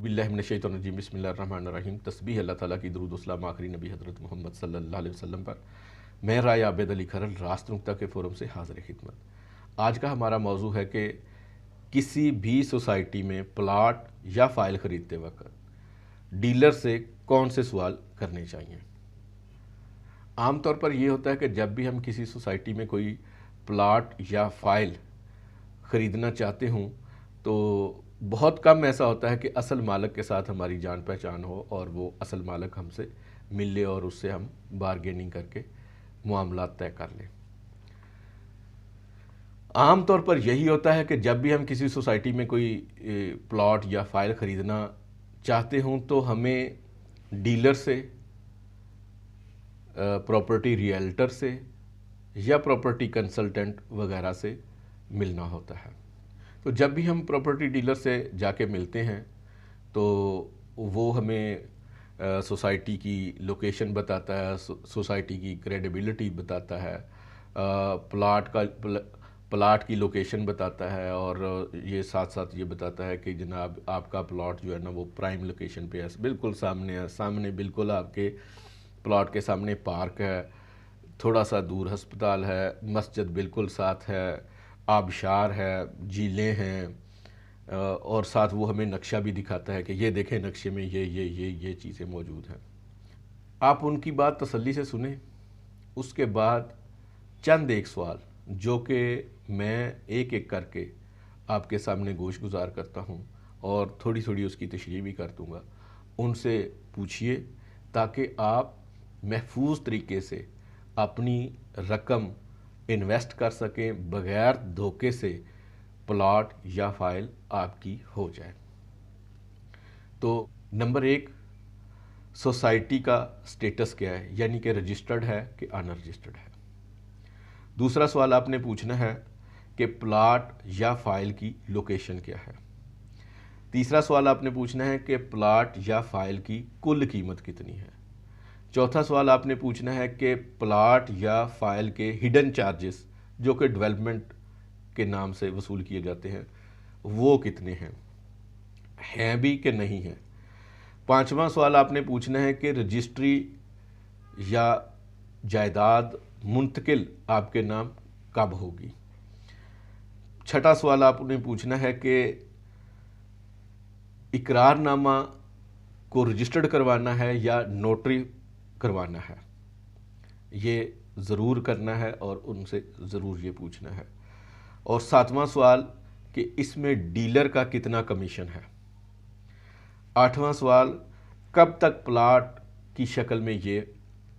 باللہ من الشیطان الرجیم بسم اللہ الرحمن الرحیم۔ تسبیح اللہ تعالیٰ کی، درود و سلام آخری نبی حضرت محمد صلی اللہ علیہ وسلم پر۔ میں رائے عابد علی کھرل راست نقطہ کے فورم سے حاضر خدمت۔ آج کا ہمارا موضوع ہے کہ کسی بھی سوسائٹی میں پلاٹ یا فائل خریدتے وقت ڈیلر سے کون سے سوال کرنے چاہیے۔ عام طور پر یہ ہوتا ہے کہ جب بھی ہم کسی سوسائٹی میں کوئی پلاٹ یا فائل خریدنا چاہتے ہوں تو بہت کم ایسا ہوتا ہے کہ اصل مالک کے ساتھ ہماری جان پہچان ہو اور وہ اصل مالک ہم سے مل لے اور اس سے ہم بارگیننگ کر کے معاملات طے کر لیں۔ عام طور پر یہی ہوتا ہے کہ جب بھی ہم کسی سوسائٹی میں کوئی پلاٹ یا فائل خریدنا چاہتے ہوں تو ہمیں ڈیلر سے، پراپرٹی ریئلٹر سے یا پراپرٹی کنسلٹنٹ وغیرہ سے ملنا ہوتا ہے۔ تو جب بھی ہم پراپرٹی ڈیلر سے جا کے ملتے ہیں تو وہ ہمیں سوسائٹی کی لوکیشن بتاتا ہے، سوسائٹی کی کریڈیبلٹی بتاتا ہے، پلاٹ کی لوکیشن بتاتا ہے، اور یہ ساتھ ساتھ یہ بتاتا ہے کہ جناب آپ کا پلاٹ جو ہے نا وہ پرائم لوکیشن پہ ہے، بالکل سامنے ہے، سامنے بالکل آپ کے پلاٹ کے سامنے پارک ہے، تھوڑا سا دور ہسپتال ہے، مسجد بالکل ساتھ ہے، آبشار ہے، جھیلیں ہیں، اور ساتھ وہ ہمیں نقشہ بھی دکھاتا ہے کہ یہ دیکھیں نقشے میں یہ چیزیں موجود ہیں۔ آپ ان کی بات تسلی سے سنیں، اس کے بعد چند ایک سوال جو کہ میں ایک ایک کر کے آپ کے سامنے گوش گزار کرتا ہوں اور تھوڑی تھوڑی اس کی تشریح بھی کر دوں گا، ان سے پوچھئے تاکہ آپ محفوظ طریقے سے اپنی رقم انویسٹ کر سکیں، بغیر دھوکے سے پلاٹ یا فائل آپ کی ہو جائے۔ تو نمبر 1، سوسائٹی کا سٹیٹس کیا ہے، یعنی کہ رجسٹرڈ ہے کہ ان رجسٹرڈ ہے۔ دوسرا سوال آپ نے پوچھنا ہے کہ پلاٹ یا فائل کی لوکیشن کیا ہے۔ تیسرا سوال آپ نے پوچھنا ہے کہ پلاٹ یا فائل کی کل قیمت کتنی ہے۔ چوتھا سوال آپ نے پوچھنا ہے کہ پلاٹ یا فائل کے ہڈن چارجز جو کہ ڈیولپمنٹ کے نام سے وصول کیے جاتے ہیں وہ کتنے ہیں بھی کہ نہیں ہیں۔ پانچواں سوال آپ نے پوچھنا ہے کہ رجسٹری یا جائیداد منتقل آپ کے نام کب ہوگی۔ چھٹا سوال آپ نے پوچھنا ہے کہ اقرار نامہ کو رجسٹرڈ کروانا ہے یا نوٹری کروانا ہے، یہ ضرور کرنا ہے اور ان سے ضرور یہ پوچھنا ہے۔ اور ساتواں سوال کہ اس میں ڈیلر کا کتنا کمیشن ہے۔ آٹھواں سوال کب تک پلاٹ کی شکل میں یہ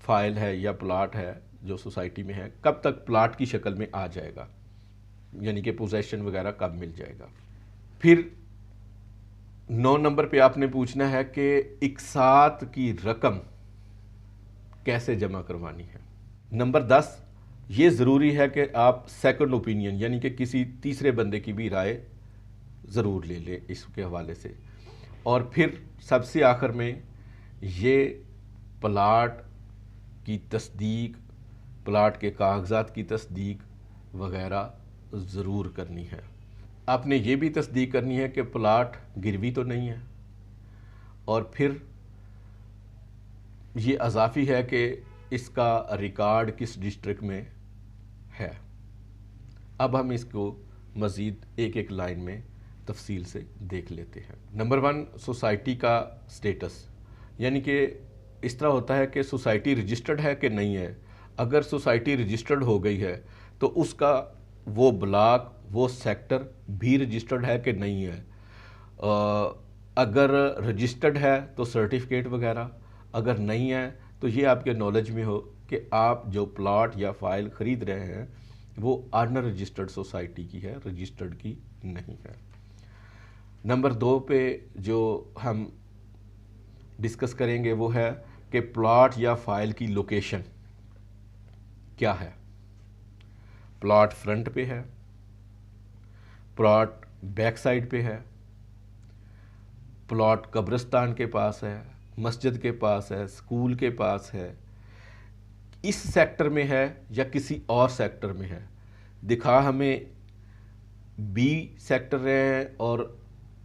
فائل ہے یا پلاٹ ہے جو سوسائٹی میں ہے، کب تک پلاٹ کی شکل میں آ جائے گا، یعنی کہ پوزیشن وغیرہ کب مل جائے گا۔ پھر 9 نمبر پہ آپ نے پوچھنا ہے کہ اقساط کی رقم کیسے جمع کروانی ہے۔ نمبر 10، یہ ضروری ہے کہ آپ سیکنڈ اوپینین یعنی کہ کسی تیسرے بندے کی بھی رائے ضرور لے لیں اس کے حوالے سے۔ اور پھر سب سے آخر میں یہ پلاٹ کی تصدیق، پلاٹ کے کاغذات کی تصدیق وغیرہ ضرور کرنی ہے۔ آپ نے یہ بھی تصدیق کرنی ہے کہ پلاٹ گروی تو نہیں ہے، اور پھر یہ اضافی ہے کہ اس کا ریکارڈ کس ڈسٹرکٹ میں ہے۔ اب ہم اس کو مزید ایک ایک لائن میں تفصیل سے دیکھ لیتے ہیں۔ نمبر 1، سوسائٹی کا سٹیٹس، یعنی کہ اس طرح ہوتا ہے کہ سوسائٹی رجسٹرڈ ہے کہ نہیں ہے۔ اگر سوسائٹی رجسٹرڈ ہو گئی ہے تو اس کا وہ بلاک، وہ سیکٹر بھی رجسٹرڈ ہے کہ نہیں ہے۔ اگر رجسٹرڈ ہے تو سرٹیفکیٹ وغیرہ، اگر نہیں ہے تو یہ آپ کے نالج میں ہو کہ آپ جو پلاٹ یا فائل خرید رہے ہیں وہ ان رجسٹرڈ سوسائٹی کی ہے، رجسٹرڈ کی نہیں ہے۔ نمبر 2 پہ جو ہم ڈسکس کریں گے وہ ہے کہ پلاٹ یا فائل کی لوکیشن کیا ہے۔ پلاٹ فرنٹ پہ ہے، پلاٹ بیک سائڈ پہ ہے، پلاٹ قبرستان کے پاس ہے، مسجد کے پاس ہے، اسکول کے پاس ہے، اس سیکٹر میں ہے یا کسی اور سیکٹر میں ہے۔ دکھا ہمیں بی سیکٹر رہے ہیں اور